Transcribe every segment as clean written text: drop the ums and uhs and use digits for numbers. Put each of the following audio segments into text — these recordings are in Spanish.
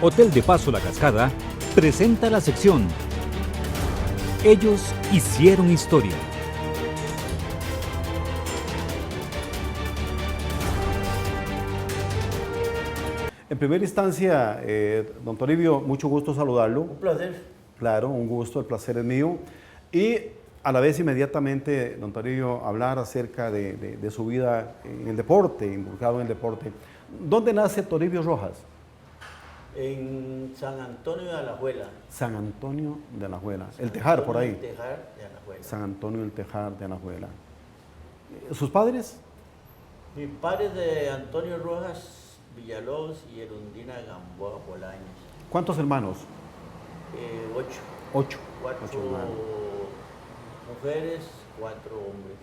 Hotel de Paso La Cascada presenta la sección Ellos hicieron historia. En primera instancia, don Toribio, mucho gusto saludarlo. Un placer. Claro, un gusto, el placer es mío. Y a la vez inmediatamente, don Toribio, hablar acerca de su vida en el deporte, involucrado en el deporte. ¿Dónde nace Toribio Rojas? En San Antonio de Alajuela. San Antonio de Alajuela. El Tejar, por ahí. El Tejar de Alajuela. San Antonio del Tejar de Alajuela. ¿Sus padres? Mi padre es de Antonio Rojas Villalobos y Erundina Gamboa Bolaños. ¿Cuántos hermanos? 8. 8. 4 mujeres, 4 hombres.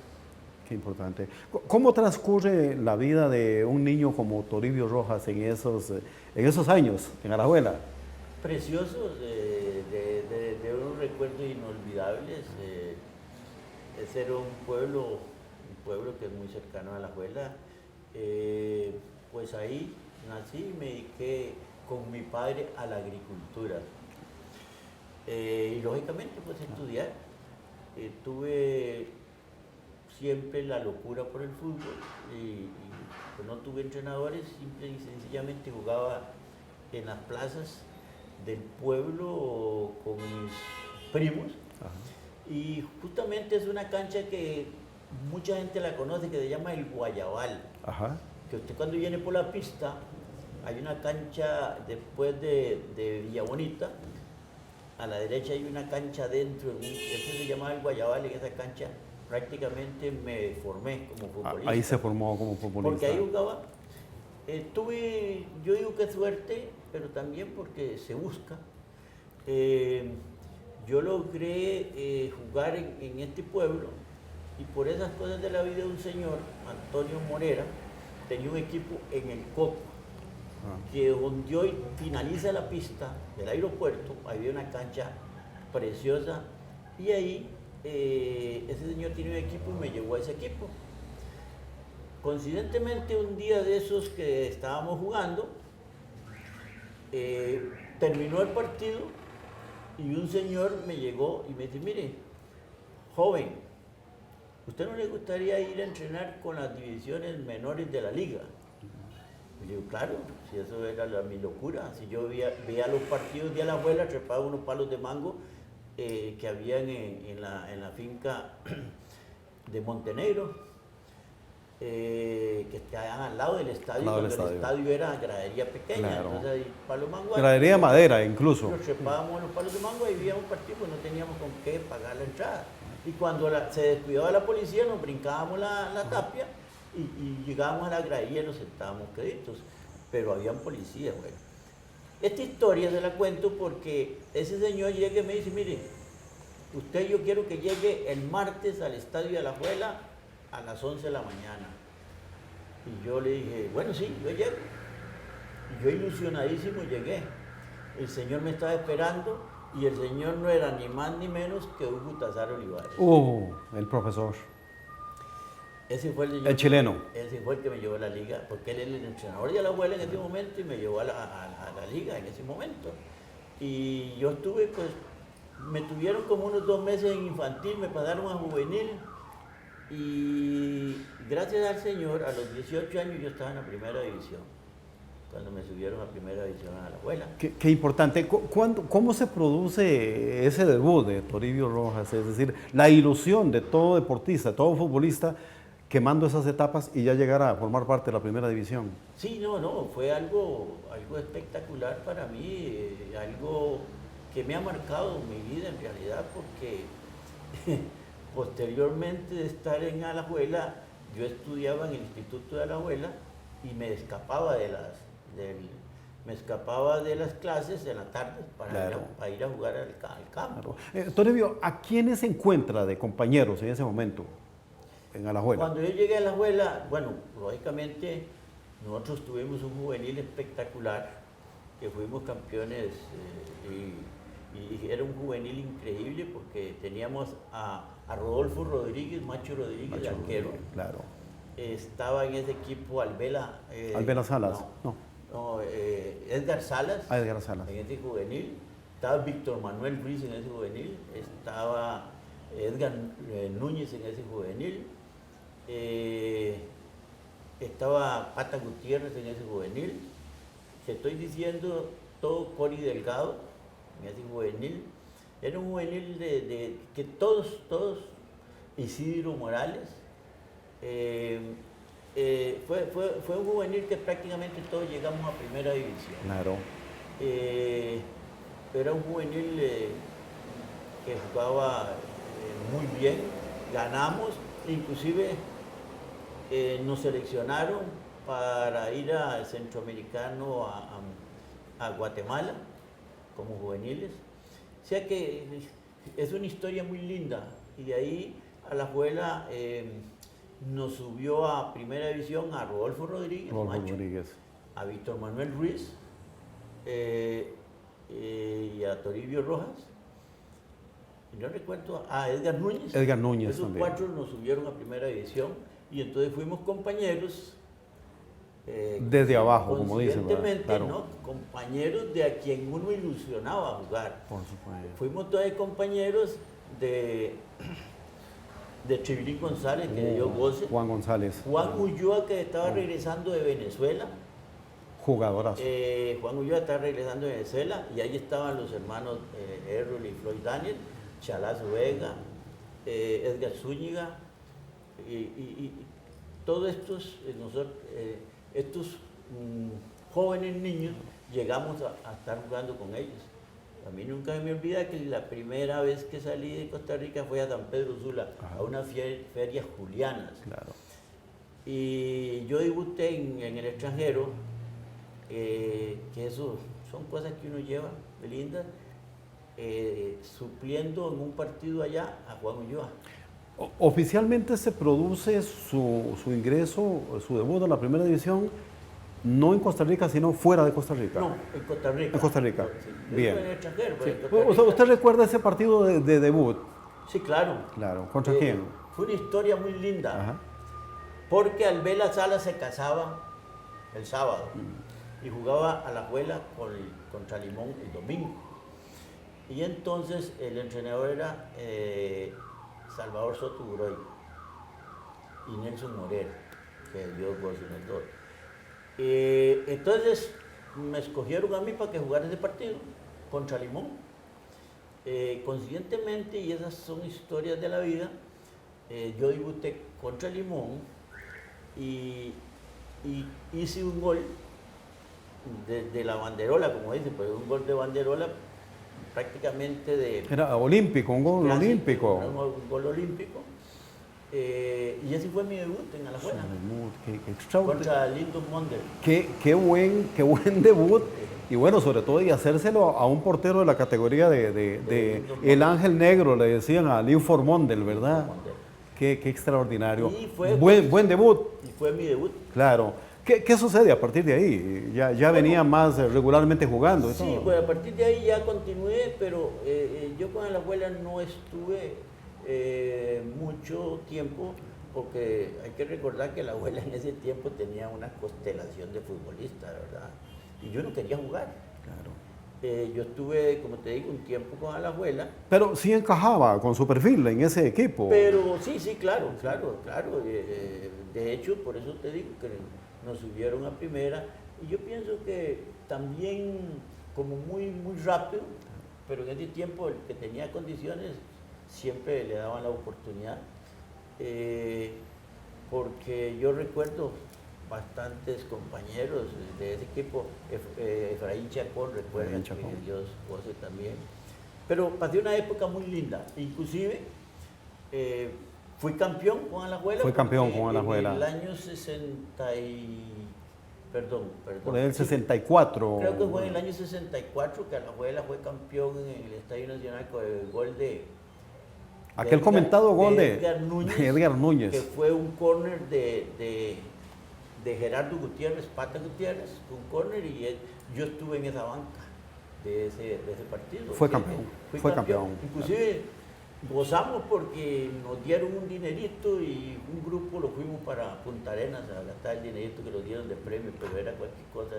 Qué importante. ¿Cómo transcurre la vida de un niño como Toribio Rojas en esos años, en Alajuela? Preciosos, de unos recuerdos inolvidables. Ese era un pueblo que es muy cercano a Alajuela. Pues ahí nací y me dediqué con mi padre a la agricultura. Y lógicamente pues estudiar. Tuve siempre la locura por el fútbol y pues no tuve entrenadores, simple y sencillamente jugaba en las plazas del pueblo con mis primos. Ajá. Y justamente es una cancha que mucha gente la conoce, que se llama el Guayabal. Ajá. Que usted cuando viene por la pista, hay una cancha después de Villa Bonita, a la derecha hay una cancha dentro, ese se llamaba el Guayabal, en esa cancha prácticamente me formé como futbolista. Ahí se formó como futbolista. Porque ahí jugaba. Yo digo que suerte, pero también porque se busca. Yo logré jugar en este pueblo y por esas cosas de la vida de un señor, Antonio Morera, tenía un equipo en el Coco, que donde hoy finaliza la pista del aeropuerto, había una cancha preciosa y ahí ese señor tiene un equipo y me llevó a ese equipo. Coincidentemente un día de esos que estábamos jugando, terminó el partido y un señor me llegó y me dice, mire, joven, ¿usted no le gustaría ir a entrenar con las divisiones menores de la liga? Y yo digo, claro, si eso era mi locura, si yo veía los partidos de Alajuela, trepaba unos palos de mango que habían en la finca de Montenegro, que estaban al lado del estadio, cuando el estadio era gradería pequeña, claro. Entonces ahí palos de mango. Gradería de madera incluso. Nos trepábamos los palos de mango y veíamos partidos, pues no teníamos con qué pagar la entrada. Y cuando se descuidaba la policía, nos brincábamos la tapia y llegábamos a la gradería y nos sentábamos queditos. Pero habían policías, bueno. Esta historia se la cuento porque ese señor llega y me dice, mire, yo quiero que llegue el martes al estadio de Alajuela a las 11 de la mañana. Y yo le dije, bueno, sí, yo llego. Y yo ilusionadísimo llegué. El señor me estaba esperando y el señor no era ni más ni menos que Hugo Tazar Olivares. El profesor. Ese fue el chileno. Ese fue el que me llevó a la liga, porque él era el entrenador de Alajuela en ese momento y me llevó a la liga en ese momento. Y yo estuve, pues, me tuvieron como unos 2 meses en infantil, me pasaron a juvenil y gracias al Señor, a los 18 años yo estaba en la primera división, cuando me subieron a primera división a Alajuela. Qué importante. ¿Cómo se produce ese debut de Toribio Rojas? Es decir, la ilusión de todo deportista, todo futbolista, quemando esas etapas y ya llegar a formar parte de la primera división. Sí, no, fue algo espectacular para mí, algo que me ha marcado mi vida en realidad, porque posteriormente de estar en Alajuela, yo estudiaba en el Instituto de Alajuela y me escapaba de las clases en la tarde para ir a jugar al campo. Claro. Toribio, ¿a quiénes se encuentra de compañeros en ese momento en Alajuela? Cuando yo llegué a Alajuela, bueno, lógicamente nosotros tuvimos un juvenil espectacular, que fuimos campeones y era un juvenil increíble porque teníamos a Rodolfo Rodríguez, Macho Rodríguez, arquero. Claro. Estaba en ese equipo Albela. Albela Salas, no. no, Edgar Salas, Edgar Salas. en ese juvenil, estaba Víctor Manuel Ruiz en ese juvenil, estaba Edgar Núñez en ese juvenil, estaba Pata Gutiérrez en ese juvenil, te estoy diciendo todo Cori Delgado en ese juvenil, era un juvenil de que todos, Isidro Morales, fue un juvenil que prácticamente todos llegamos a primera división. Claro. Era un juvenil que jugaba muy bien, ganamos, inclusive nos seleccionaron para ir al Centroamericano a Guatemala como juveniles. O sea que es una historia muy linda y de ahí Alajuela nos subió a primera división a Rodolfo Rodríguez, a Víctor Manuel Ruiz y a Toribio Rojas. No recuerdo, a Edgar Núñez. Edgar Núñez Esos también. 4 nos subieron a primera división y entonces fuimos compañeros. Desde abajo, como dicen, ¿verdad? Evidentemente, Claro. ¿no? Compañeros de a quien uno ilusionaba a jugar. Por supuesto. Fuimos todos compañeros de Chivilín González, que le dio goce. Juan González. Juan Ulloa, que estaba regresando de Venezuela. Jugadorazo. Juan Ulloa estaba regresando de Venezuela y ahí estaban los hermanos Errol y Floyd Daniel, Chalazo Vega, Edgar Zúñiga y todos estos jóvenes niños llegamos a estar jugando con ellos. A mí nunca me olvida que la primera vez que salí de Costa Rica fue a San Pedro Sula, a unas ferias julianas. Claro. Y yo debuté en el extranjero, que eso son cosas que uno lleva lindas, supliendo en un partido allá a Juan Ulloa. Oficialmente se produce su ingreso, su debut en la primera división, no en Costa Rica, sino fuera de Costa Rica. No, en Costa Rica. En Costa Rica. Sí, Bien. en el extranjero, pero Sí. en Costa Rica. ¿Usted recuerda ese partido de debut? Sí, claro. Claro. ¿Contra quién? Fue una historia muy linda, Ajá. porque Albela Sala se casaba el sábado y jugaba a la abuela contra Limón el domingo. Y entonces el entrenador era Salvador Soto Buroy y Nelson Morera, que dio gol en el 2. Entonces me escogieron a mí para que jugara ese partido contra Limón. Conscientemente, y esas son historias de la vida, yo debuté contra Limón y hice un gol de la banderola, como dicen, pues un gol de banderola prácticamente de... Era olímpico, un gol clásico, olímpico. Un gol olímpico. Y ese fue mi debut en Alajuela, Qué extraordinario. contra Lindo Monder. Qué buen debut. Y bueno, sobre todo, y hacérselo a un portero de la categoría de El Ángel Negro, le decían a Linford Mondel, ¿verdad? Qué extraordinario. Y fue- Buen debut, Y fue mi debut. claro. ¿Qué sucede a partir de ahí? Ya venía más regularmente jugando y Sí, todo. pues a partir de ahí ya continué, pero yo con la abuela no estuve mucho tiempo, porque hay que recordar que la abuela en ese tiempo tenía una constelación de futbolistas, ¿verdad? Y yo no quería jugar. Claro. Yo estuve, como te digo, un tiempo con la abuela. Pero sí encajaba con su perfil en ese equipo. Pero sí, claro. De hecho, por eso te digo que nos subieron a primera. Y yo pienso que también como muy rápido, pero en ese tiempo el que tenía condiciones siempre le daban la oportunidad. Porque yo recuerdo bastantes compañeros de ese equipo, Efraín Chacón, recuerda, Efraín que Chacón. Dios goce también. Pero pasé una época muy linda, inclusive fui campeón con Alajuela. Fue campeón porque con Alajuela. En el año 60 y... Perdón. Por el Sí, 64. creo que fue en el año 64 que Alajuela fue campeón en el Estadio Nacional con el gol de... Aquel Edgar- comentado gol de Edgar Núñez, Edgar Núñez. que fue un córner de Gerardo Gutiérrez, Pata Gutiérrez, un córner, y yo estuve en esa banca de ese partido. Fue Sí, campeón, fui fue campeón. Inclusive gozamos porque nos dieron un dinerito y un grupo lo fuimos para Punta Arenas a gastar el dinerito que nos dieron de premio, pero era cualquier cosa.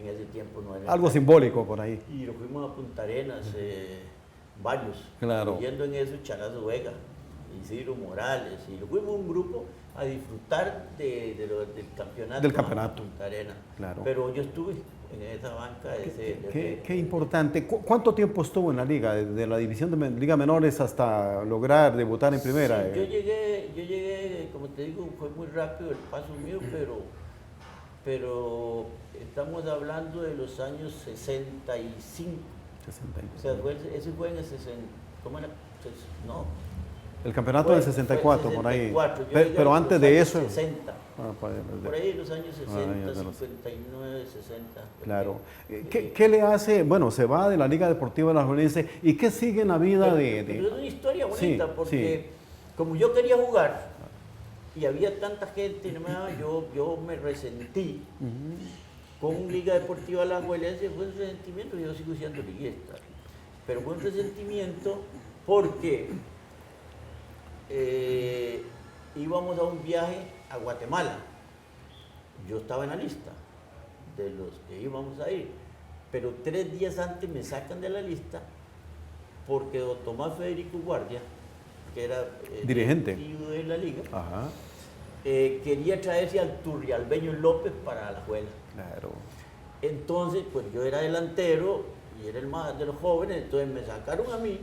En ese tiempo no era. Algo simbólico por ahí. Y lo fuimos a Punta Arenas, varios. Claro. Incluyendo en eso Chalazo Vega, Isidro Morales. Y lo fuimos un grupo a disfrutar del campeonato. Del campeonato. Punta Arenas. Claro. Pero yo estuve en esa banca. Qué importante. ¿Cuánto tiempo estuvo en la liga? Desde la división de Liga Menores hasta lograr debutar en primera. Sí, yo llegué, como te digo, fue muy rápido el paso mío, pero estamos hablando de los años 65. 65. O sea, ese fue en el 60. ¿Cómo era? No. El campeonato del 64, por ahí. 64. Pero antes de eso. 60. Por ahí los años 60, ya de los- 59, 60. Claro. ¿Qué le hace? Bueno, se va de la Liga Deportiva Alajuelense y ¿qué sigue en la vida Pero es una historia bonita Sí, porque como yo quería jugar y había tanta gente, no me daba, yo me resentí con Liga Deportiva Alajuelense. Fue un resentimiento, yo sigo siendo liguista, pero fue un resentimiento porque íbamos a un viaje a Guatemala. Yo estaba en la lista de los que íbamos a ir, pero 3 días antes me sacan de la lista porque don Tomás Federico Guardia, que era Dirigente. directivo de la liga, Ajá, quería traerse al Turrialbeño López para Alajuela. claro. Entonces, pues yo era delantero y era el más de los jóvenes, entonces me sacaron a mí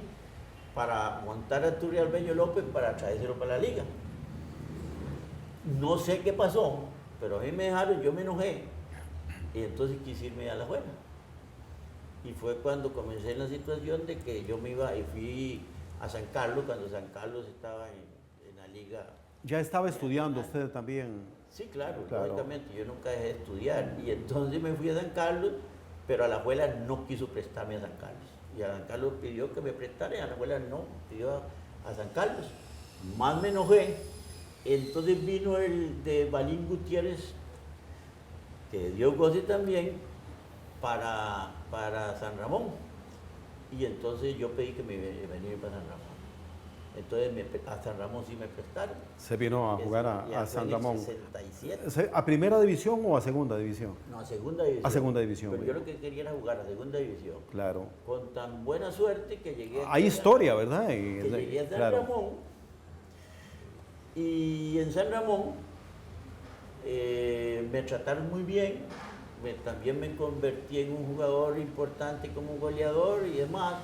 para montar a Turrialbeño López para traérselo para la liga. No sé qué pasó, pero a mí me dejaron, yo me enojé y entonces quise irme a Alajuela. Y fue cuando comencé en la situación de que yo me iba y fui a San Carlos, cuando San Carlos estaba en la liga. Ya estaba estudiando usted también. Sí, claro, Claro. lógicamente, yo nunca dejé de estudiar. Y entonces me fui a San Carlos, pero Alajuela no quiso prestarme a San Carlos. Y a San Carlos pidió que me prestara y Alajuela no, pidió a San Carlos. Más me enojé. Entonces vino el de Balín Gutiérrez, que dio goce también, para San Ramón. Y entonces yo pedí que me veniera para San Ramón. Entonces a San Ramón sí me prestaron. Se vino a jugar Ya a fue en San el Ramón. 67. ¿A primera división o a segunda división? No, a segunda división. A segunda división, Pero yo bueno. lo que quería era jugar a segunda división. Claro. Con tan buena suerte que llegué aquí Hay a- historia, ¿verdad? que llegué a San Claro. Ramón. Y en San Ramón me trataron muy bien. También me convertí en un jugador importante como goleador y demás.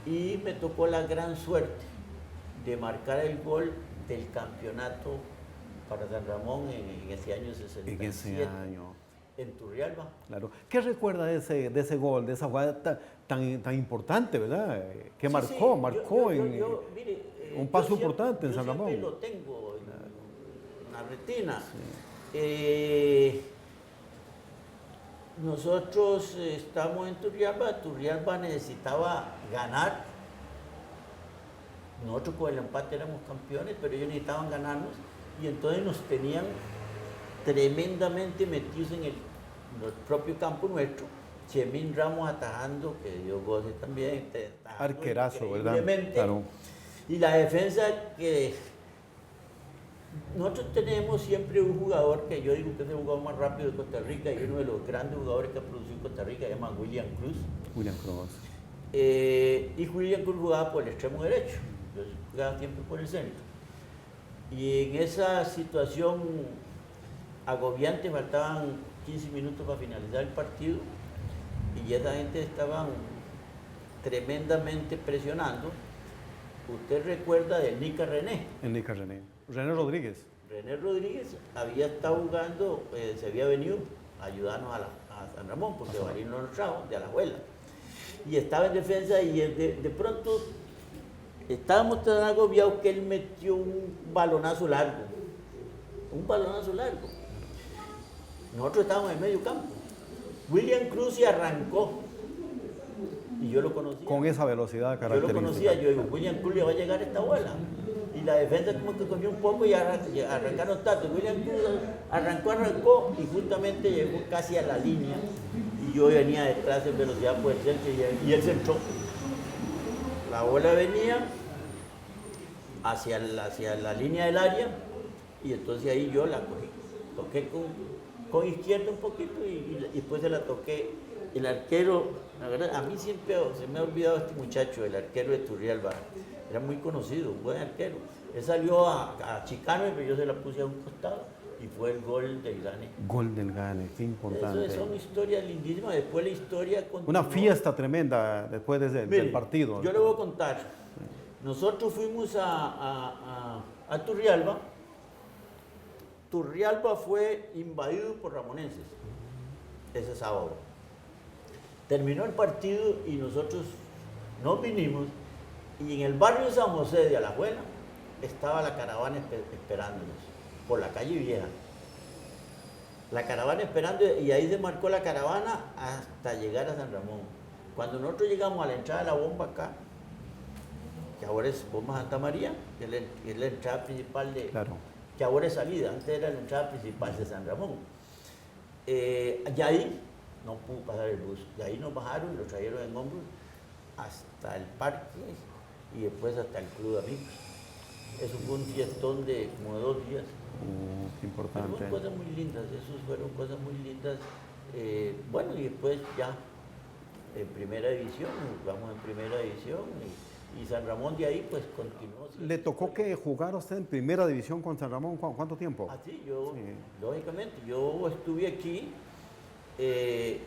Y me tocó la gran suerte de marcar el gol del campeonato para San Ramón en ese año 67. En ese año. En Turrialba. Claro. ¿Qué recuerda de ese gol, de esa jugada tan importante, ¿verdad? Que Sí, marcó, sí, marcó mire, un yo paso siempre- importante en San Yo Ramón. siempre lo tengo en la retina. Nosotros estamos en Turrialba necesitaba ganar. Nosotros con el empate éramos campeones, pero ellos necesitaban ganarnos y entonces nos tenían tremendamente metidos en el propio campo nuestro. Chemín Ramos atajando, que dio goce también. Atajando Arquerazo, ¿verdad? increíblemente. Claro. Y la defensa que nosotros tenemos siempre un jugador que yo digo que es el jugador más rápido de Costa Rica y uno de los grandes jugadores que ha producido Costa Rica, se llama William Cruz. William Cruz. Y William Cruz jugaba por el extremo derecho, yo jugaba siempre por el centro. Y en esa situación agobiante, faltaban 15 minutos para finalizar el partido y esa gente estaban tremendamente presionando. Usted recuerda del Nica René. En Nica René. René Rodríguez. René Rodríguez había estado jugando, se había venido a ayudarnos a San Ramón, porque Balín no nos trajo, de Alajuela. Y estaba en defensa y de pronto estábamos tan agobiados que él metió un balonazo largo. Un balonazo largo. Nosotros estábamos en medio campo. William Cruz se arrancó. Y yo lo conocía. Con esa velocidad Yo lo característica. conocía, yo digo, William Cruz le va a llegar esta bola. Y la defensa como que cogió un poco y arrancaron tanto. William Cruz arrancó y justamente llegó casi a la línea. Y yo venía detrás en velocidad por el centro y él se entró. La bola venía hacia la línea del área y entonces ahí yo la cogí. Toqué con izquierda un poquito y después se la toqué. El arquero, la verdad, a mí siempre se me ha olvidado este muchacho, el arquero de Turrialba. Era muy conocido, un buen arquero. Él salió a chicarme, pero yo se la puse a un costado y fue el gol del Gane. Gol del Gane, qué importante. Eso son historias lindísimas. Después la historia continuó. Una fiesta tremenda después del partido. Yo le voy a contar. Nosotros fuimos a Turrialba. Turrialba fue invadido por ramonenses ese sábado. Terminó el partido y nosotros nos vinimos y en el barrio San José de Alajuela estaba la caravana esperándonos por la calle Vieja. La caravana esperando y ahí se marcó la caravana hasta llegar a San Ramón. Cuando nosotros llegamos a la entrada de la bomba acá, que ahora es Bomba Santa María, que es la entrada principal de... Claro. Que ahora es salida, antes era la entrada principal de San Ramón. Y ahí no pudo pasar el bus. De ahí nos bajaron y lo trajeron en hombros hasta el parque y después hasta el Club de Amigos. Eso fue un fiestón de como 2 días. Qué importante. Fueron cosas muy lindas, esos fueron cosas muy lindas. Bueno, y después ya en primera división, jugamos en primera división y San Ramón de ahí pues continuó. ¿Le tocó que jugar a usted en primera división con San Ramón? ¿Cuánto tiempo? Sí, lógicamente, yo estuve aquí,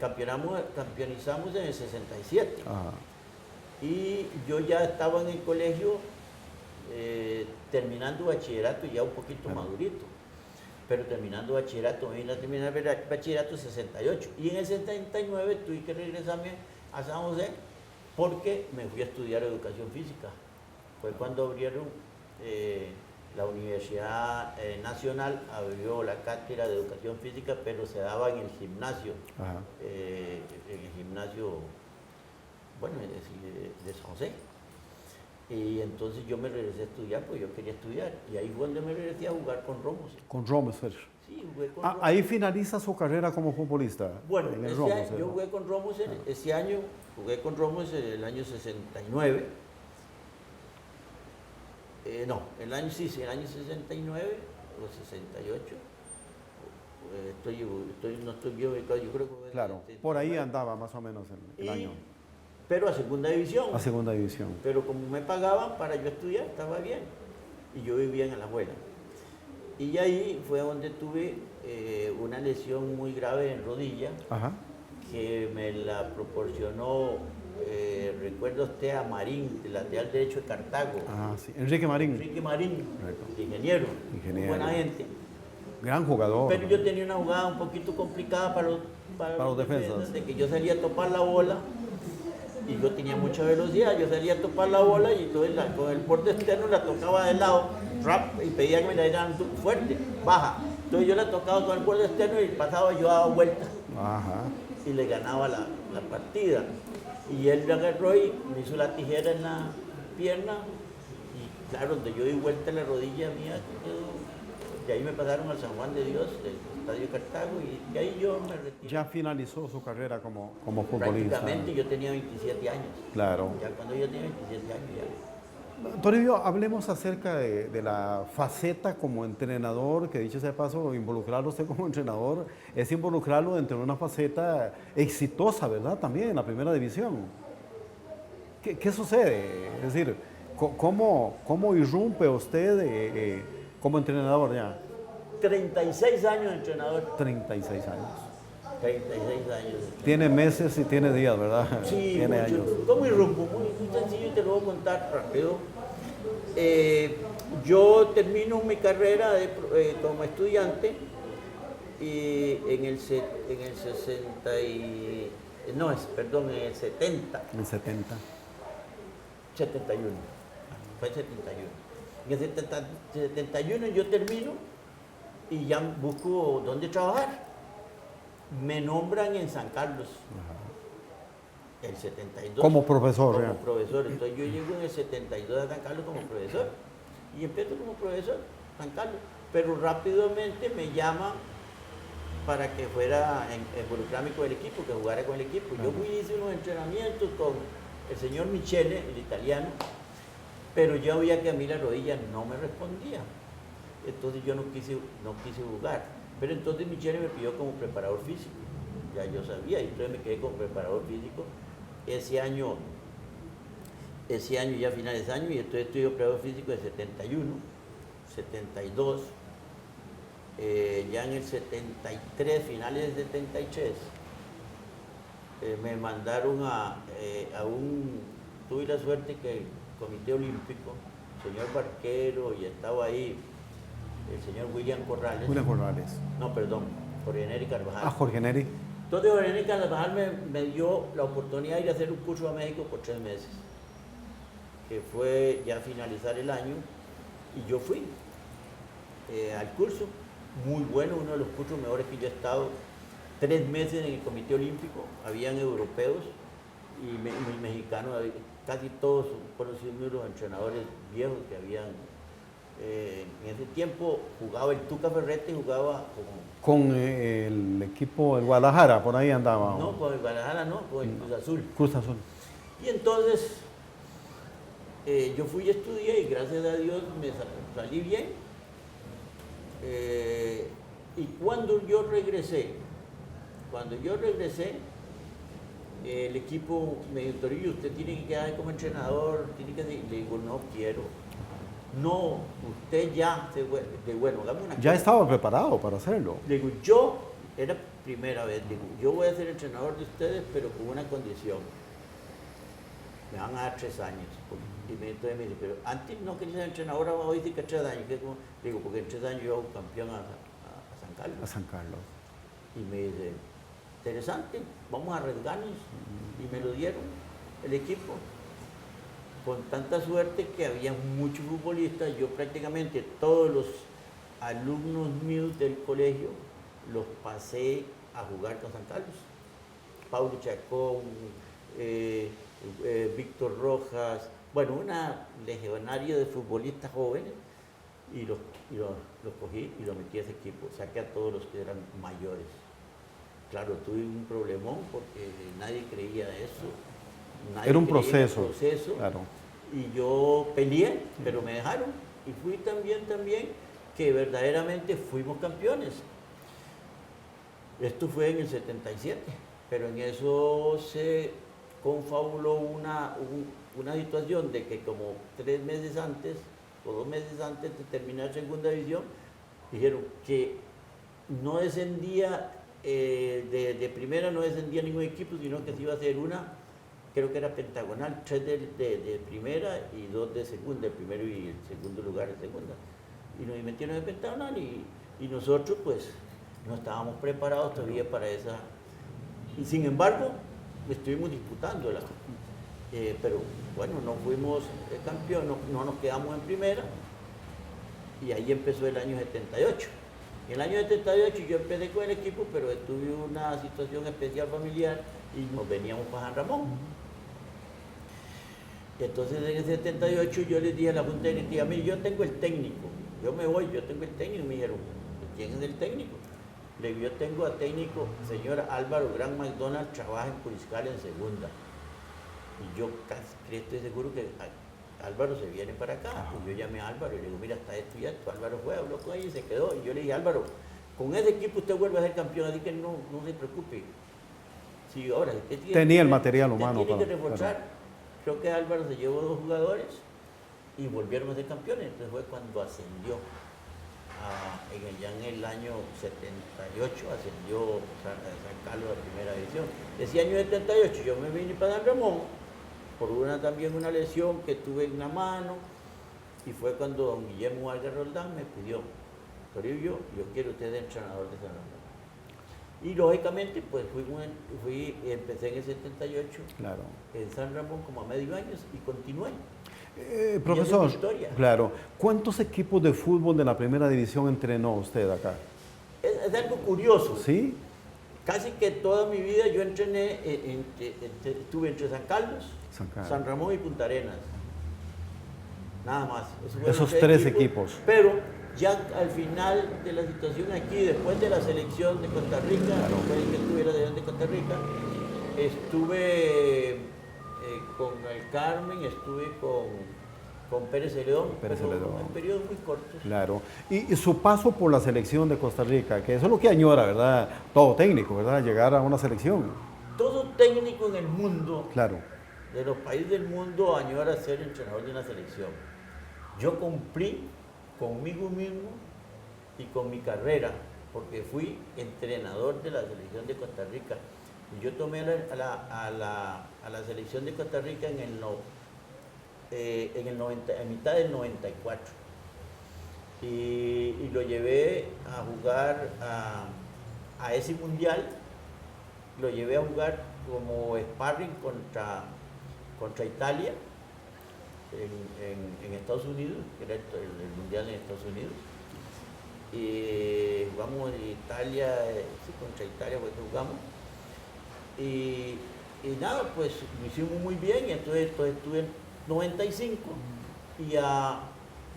campeonizamos en el 67. Ajá. Y yo ya estaba en el colegio terminando bachillerato, ya un poquito madurito. Pero terminando bachillerato, me vine a terminar bachillerato en 68. Y en el 79 tuve que regresarme a San José porque me fui a estudiar educación física. Fue cuando abrieron la Universidad Nacional, abrió la cátedra de educación física, pero se daba en el gimnasio. En el gimnasio, bueno, de San José. Y entonces yo me regresé a estudiar, pues yo quería estudiar. Y ahí fue donde me regresé a jugar con Romos. Con Romos. Sí, jugué con Romos. Ahí finaliza su carrera como futbolista. Bueno, en el ese Romos, año, yo jugué con Romos, ese año jugué con Romos en el año 69. No, el año 69 o 68. No estoy bien ubicado, yo creo que... Claro, por ahí andaba más o menos el año. Pero a segunda división. A segunda división. Pero como me pagaban para yo estudiar, estaba bien. Y yo vivía en Alajuela. Y ahí fue donde tuve una lesión muy grave en rodilla, Ajá. que me la proporcionó, recuerdo usted, a Marín, el lateral derecho de Cartago. Ah, sí. Enrique Marín. Enrique Marín, Correcto. ingeniero, muy buena gente. Gran jugador. Pero yo tenía una jugada un poquito complicada para los defensas. de que yo salía a topar la bola y yo tenía mucha velocidad, yo salía a topar la bola y entonces con el borde externo la tocaba de lado, rap, y pedía que me la dieran fuerte, baja. Entonces yo la tocaba con el borde externo y pasaba, yo daba vuelta. Ajá. Y le ganaba la partida. Y él la agarró y me hizo la tijera en la pierna y claro, donde yo di vuelta la rodilla mía, de ahí me pasaron al San Juan de Dios, del Estadio Cartago, y de ahí yo me retiré. Ya finalizó su carrera como futbolista. Prácticamente yo tenía 27 años. Claro. Ya cuando yo tenía 27 años ya. Toribio, hablemos acerca de la faceta como entrenador, que dicho sea de paso, involucrarlo usted como entrenador, es involucrarlo dentro de una faceta exitosa, ¿verdad? También en la primera división. ¿Qué sucede? Es decir, ¿cómo irrumpe usted como entrenador ya? 36 años de entrenador. 36 años. 36 años. Tiene meses y tiene días, ¿verdad? Sí, tiene mucho. años. ¿Cómo irrumpo? Muy sencillo y te lo voy a contar rápido. Yo termino mi carrera como estudiante y en el 60 y... No, perdón, en el 70. En 70. 71. Fue 71. En el 71 yo termino y ya busco dónde trabajar. Me nombran en San Carlos. Ajá. El 72. Como profesor. Como profesor. Entonces yo llego en el 72 a San Carlos como profesor. Y empiezo como profesor, San Carlos. Pero rápidamente me llaman para que fuera a involucrarme con el equipo, que jugara con el equipo. Yo fui y hice unos entrenamientos con el señor Michele, el italiano, pero yo veía que a mí la rodilla no me respondía. Entonces yo no quise jugar. Pero entonces Michele me pidió como preparador físico, ya yo sabía, y entonces me quedé como preparador físico ese año ya a finales de año, y entonces estuve preparador físico de 71, 72, ya en el 73, finales del 73, me mandaron tuve la suerte que el Comité Olímpico, el señor Barquero, y estaba ahí el señor William Corrales. William Corrales. No, perdón, Jorge Neri Carvajal. Ah, Jorge Neri. Entonces Jorge Neri Carvajal me dio la oportunidad de ir a hacer un curso a México por 3 meses, que fue ya finalizar el año, y yo fui al curso, muy bueno, uno de los cursos mejores que yo he estado. 3 meses en el Comité Olímpico, habían europeos y mexicanos, casi todos conocidos de los entrenadores viejos que habían. En ese tiempo jugaba el Tuca Ferretti, jugaba con el equipo de Guadalajara, por ahí andaba. No, con el Guadalajara no, con el Cruz Azul. Cruz Azul. Y entonces yo fui y estudié, y gracias a Dios me salí bien. Y cuando yo regresé, el equipo me dijo: Toribio, usted tiene que quedar como entrenador, le digo: no quiero. No, usted ya bueno, hagamos una cosa. Ya estaba preparado para hacerlo. Le digo, yo, era primera vez, digo, yo voy a ser entrenador de ustedes, pero con una condición. Me van a dar 3 años. Y entonces me dice: pero antes no quería ser entrenador, ahora hoy sí que 3 años. Le digo, porque en 3 años yo hago campeón a San Carlos. A San Carlos. Y me dice: interesante, vamos a arriesgarnos. Y me lo dieron, el equipo. Con tanta suerte que había muchos futbolistas, yo prácticamente todos los alumnos míos del colegio los pasé a jugar con San Carlos. Paulo Chacón, Víctor Rojas, bueno, una legionaria de futbolistas jóvenes, y los cogí y los metí a ese equipo, saqué a todos los que eran mayores. Claro, tuve un problemón porque nadie creía eso. Era un proceso. Claro. Y yo peleé, pero me dejaron. Y fui también que verdaderamente fuimos campeones. Esto fue en el 77, pero en eso se confabuló una situación de que como 3 meses antes o 2 meses antes de terminar segunda división, dijeron que no descendía, de primera no descendía ningún equipo, sino que se iba a hacer creo que era pentagonal, 3 de primera y 2 de segunda, el primero y el segundo lugar de segunda. Y nos metieron en pentagonal, y nosotros pues no estábamos preparados todavía para esa. Y sin embargo, estuvimos disputándola. Pero bueno, no fuimos campeones, no nos quedamos en primera, y ahí empezó el año 78. En el año 78 yo empecé con el equipo, pero tuve una situación especial familiar y nos veníamos para San Ramón. Entonces en el 78 yo les dije a la junta directiva: mire, yo tengo el técnico, yo me voy, yo tengo el técnico. Me dijeron: ¿quién es el técnico? Le digo: yo tengo a técnico, señor Álvaro Gran McDonald, trabaja en Puriscal en segunda. Y yo casi estoy seguro que Álvaro se viene para acá. Y yo llamé a Álvaro y le digo: mira, está esto y esto. Álvaro fue, habló con ella y se quedó. Y yo le dije: Álvaro, con ese equipo usted vuelve a ser campeón, así que no se preocupe. Sí, ahora, tenía el material humano. Tiene que reforzar. Creo que Álvaro se llevó 2 jugadores y volvieron a ser campeones. Entonces fue cuando ascendió. Ya en el año 78 ascendió San Carlos a la primera división. Ese año 78 yo me vine para San Ramón por también una lesión que tuve en la mano, y fue cuando don Guillermo Vargas Roldán me pidió: Toribio, yo quiero usted de entrenador de San Ramón. Y lógicamente pues empecé en el 78, claro, en San Ramón como a medio año, y continué. Profesor, claro, ¿cuántos equipos de fútbol de la primera división entrenó usted acá? Es algo curioso. ¿Sí? Casi que toda mi vida yo entrené, estuve entre San Carlos, San Ramón y Punta Arenas. Nada más. Esos 3 equipos. Pero ya al final de la situación aquí, después de la selección de Costa Rica, después de que estuve la selección de Costa Rica, estuve con el Carmen, estuve con Pérez Celedón, Pérez pero Celedón. en periodos muy cortos. Claro. Y su paso por la selección de Costa Rica, que eso es lo que añora, ¿verdad? Todo técnico, ¿verdad? Llegar a una selección. Todo técnico en el mundo, Claro. de los países del mundo, añora ser entrenador de una selección. Yo cumplí conmigo mismo y con mi carrera, porque fui entrenador de la selección de Costa Rica. Y yo tomé a la selección de Costa Rica en mitad del 94. Y lo llevé a jugar a ese mundial, lo llevé a jugar como sparring contra Italia en Estados Unidos, que era el mundial en Estados Unidos. Y jugamos en Italia, sí, contra Italia fue que jugamos. Y nada, pues lo hicimos muy bien, y entonces estuve en 95 y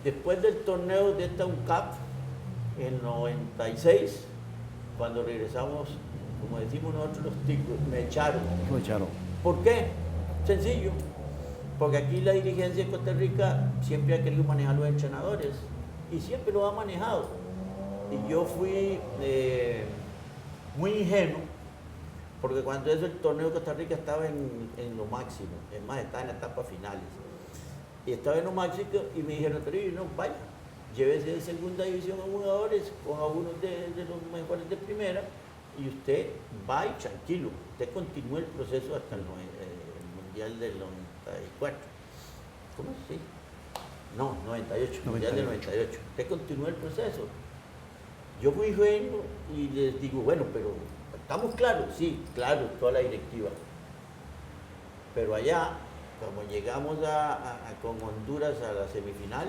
después del torneo de esta UNCAP, en 96, cuando regresamos, como decimos nosotros los ticos, me echaron. Lo echaron. ¿Por qué? Sencillo, porque aquí la dirigencia de Costa Rica siempre ha querido manejar los entrenadores y siempre lo ha manejado. Y yo fui muy ingenuo, porque cuando eso el torneo de Costa Rica estaba en lo máximo, es más, estaba en etapas finales. Y estaba en lo máximo y me dijeron, Toribio, no, vaya, llévese de segunda división a jugadores, coja uno de los mejores de primera y usted va y tranquilo, usted continúa el proceso hasta el Mundial del 94. ¿Cómo es? Sí. No, 98, Mundial del 98. Usted continúa el proceso. Yo fui ingenuo y les digo, bueno, pero ¿estamos claros? Sí, claro, toda la directiva. Pero allá, como llegamos con Honduras a la semifinal,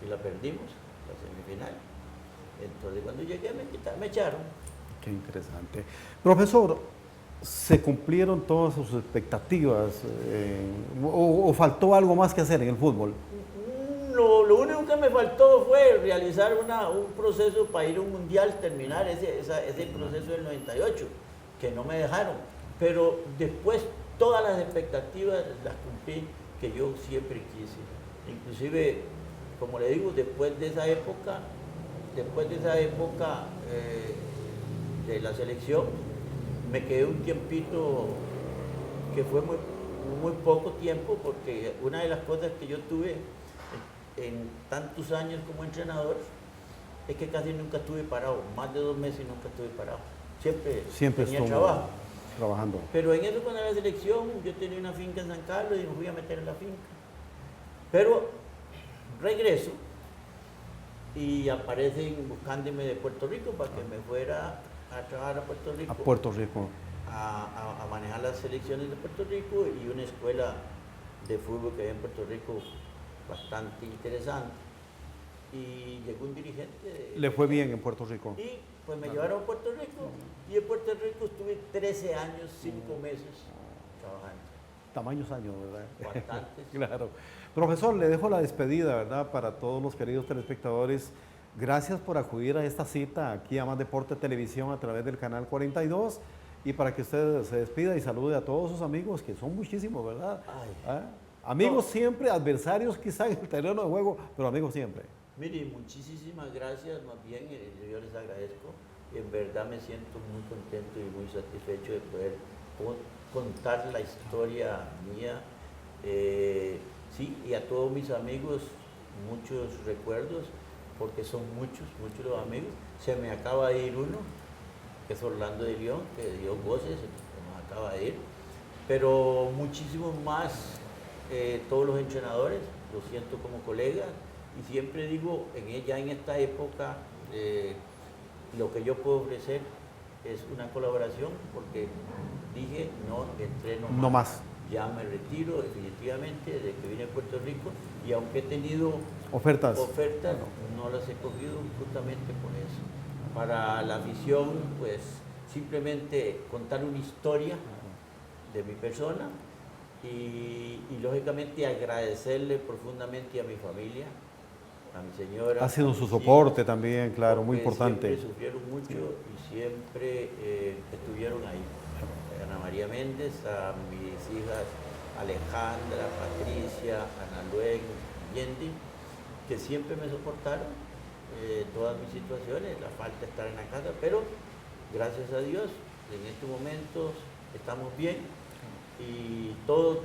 y la perdimos, la semifinal, entonces cuando llegué me echaron. Qué interesante. Profesor, ¿se cumplieron todas sus expectativas o faltó algo más que hacer en el fútbol? Lo único que me faltó fue realizar un proceso para ir a un mundial, terminar ese proceso del 98, que no me dejaron. Pero después todas las expectativas las cumplí que yo siempre quise. Inclusive, como le digo, después de esa época de la selección, me quedé un tiempito que fue muy poco tiempo, porque una de las cosas que yo tuve en tantos años como entrenador es que casi nunca estuve parado, más de 2 meses nunca estuve parado. Siempre tenía trabajo. Trabajando. Pero en eso, cuando la selección, yo tenía una finca en San Carlos y me fui a meter en la finca. Pero regreso y aparecen buscándome de Puerto Rico para que me fuera a trabajar a Puerto Rico. A Puerto Rico. A manejar las selecciones de Puerto Rico y una escuela de fútbol que hay en Puerto Rico bastante interesante. Y llegó un dirigente. ¿Le fue bien en Puerto Rico? Y pues me llevaron a Puerto Rico y en Puerto Rico estuve 13 años, 5 meses trabajando. Tamaños años, ¿verdad? Bastantes. Claro. Profesor, le dejo la despedida, ¿verdad? Para todos los queridos telespectadores. Gracias por acudir a esta cita aquí a Más Deporte Televisión a través del canal 42 y para que usted se despida y salude a todos sus amigos, que son muchísimos, ¿verdad? Ay. Amigos siempre, adversarios quizá en el terreno de juego, pero amigos siempre. Mire, muchísimas gracias, más bien yo les agradezco. En verdad me siento muy contento y muy satisfecho de poder contar la historia mía. Sí, y a todos mis amigos, muchos recuerdos, porque son muchos los amigos. Se me acaba de ir uno, que es Orlando de León, que dio voces, se nos acaba de ir. Pero muchísimos más, todos los entrenadores, los siento como colegas. Y siempre digo, ya en esta época, lo que yo puedo ofrecer es una colaboración, porque dije, no entreno más. No más. Ya me retiro definitivamente desde que vine a Puerto Rico, y aunque he tenido ofertas, no las he cogido justamente por eso. Para la afición, pues simplemente contar una historia de mi persona y lógicamente agradecerle profundamente a mi familia, a mi señora. Ha sido su soporte también, claro, muy importante. Siempre sufrieron mucho y siempre estuvieron ahí. A Ana María Méndez, a mis hijas Alejandra, Patricia, Ana Lueg, Allende, que siempre me soportaron todas mis situaciones, la falta de estar en la casa, pero gracias a Dios, en estos momentos estamos bien y todo,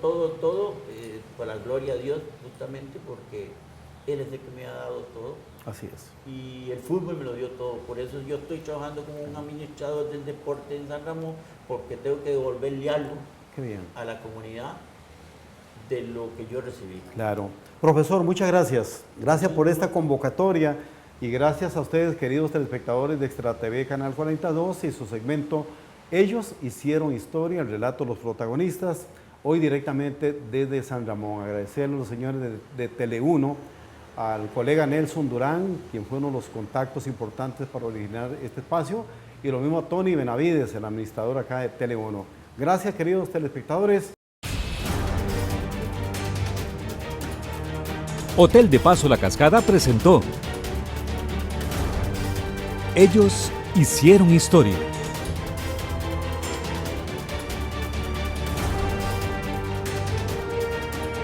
por la gloria a Dios, justamente porque Él es el que me ha dado todo. Así es. Y el fútbol me lo dio todo, por eso yo estoy trabajando como un administrador del deporte en San Ramón, porque tengo que devolverle algo Qué bien. a la comunidad de lo que yo recibí. Claro. Profesor, muchas gracias. Gracias por esta convocatoria y gracias a ustedes, queridos telespectadores de Extra TV Canal 42 y su segmento Ellos hicieron historia, el relato de los protagonistas, hoy directamente desde San Ramón. Agradecerle a los señores de Tele1, al colega Nelson Durán, quien fue uno de los contactos importantes para originar este espacio, y lo mismo a Tony Benavides, el administrador acá de Tele1. Gracias, queridos telespectadores. Hotel de Paso La Cascada presentó Ellos hicieron historia.